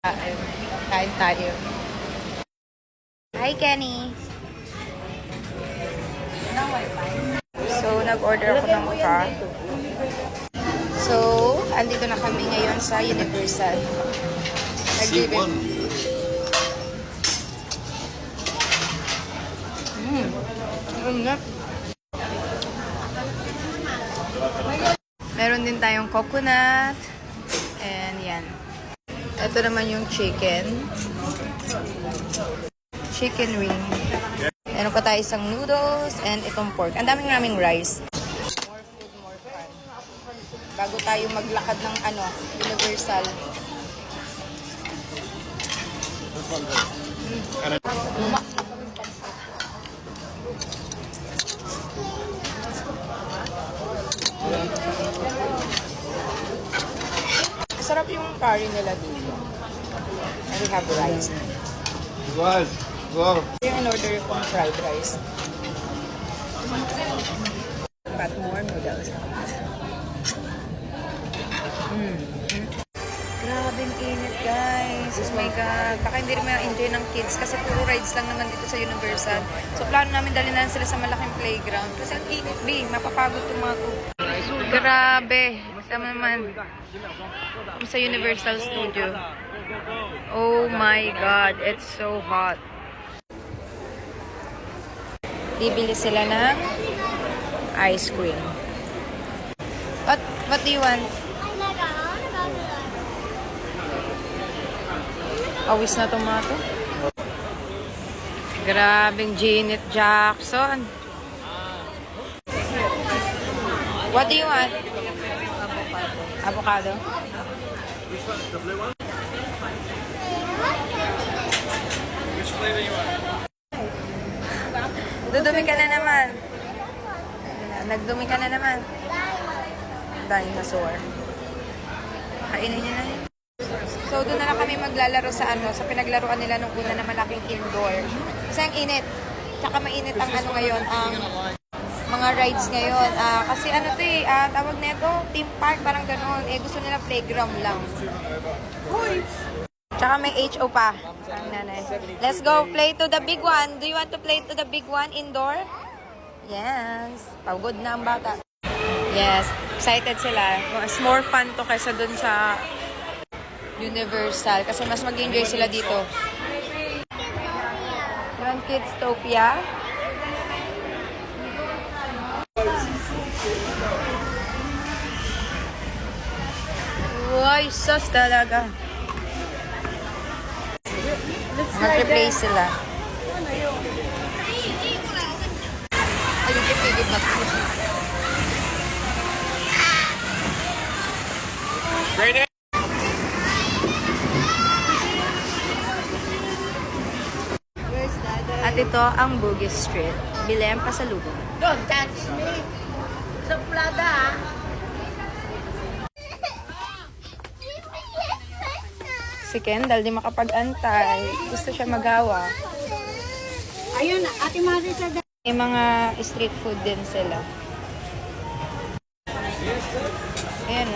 Kain tayo. Hi, Kenny. So, nag-order ako ng ka. So, andito na kami ngayon sa Universal. Nag-live. Meron din tayong coconut. And yan. Ito naman yung chicken. Chicken ring. Meron pa tayo isang noodles and itong pork. Ang daming rice. More food, more fun. Bago tayo maglakad ng Universal. Sarap yung curry nila dito. And we have rice. Wow. Yung in-order kong fried rice. But more noodles. Grabing init, guys. Oh my God. Baka hindi rin ma-enjoy ng kids kasi puro rides lang naman dito sa Universal. So, plano namin dali na sila sa malaking playground. Kasi ang init, mapapagod itong mga Grabe. Tama naman. Sa Universal Studio. Oh my God. It's so hot. Bibili sila ng ice cream. What do you want? Awis na tomato. Grabing Janet Jackson. What do you want? Avocado. Which one? The blue one? Which flavor you want? Dudumi ka na naman. Nagdumi ka na naman. Dinosaur. Kainin niyo na. So, doon na lang kami maglalaro sa sa pinaglaruan nila nung una na malaking indoor. Kasi ang init. Tsaka mainit ang ngayon, ang mga rides ngayon. Kasi tawag na ito, theme park, parang gano'n. Gusto nila playground lang. Tsaka may HO pa. Ang nanay. Let's go play to the big one. Do you want to play to the big one indoor? Yes. Pagod na ang bata. Yes. Excited sila. Mas more fun to kaysa dun sa Universal. Kasi mas mag-enjoy sila dito. Grand Kidstopia. Wow, sus talaga. Mag-replay sila. Ayun, ipigid na po. Great. At ito ang Bugis Street. Bili ang pasalubong. Don't touch me. Sa plada, Si Kendall, di makapag-antay. Gusto siya magawa. Ayun, Ate Marisa. May mga street food din sila. Ayan.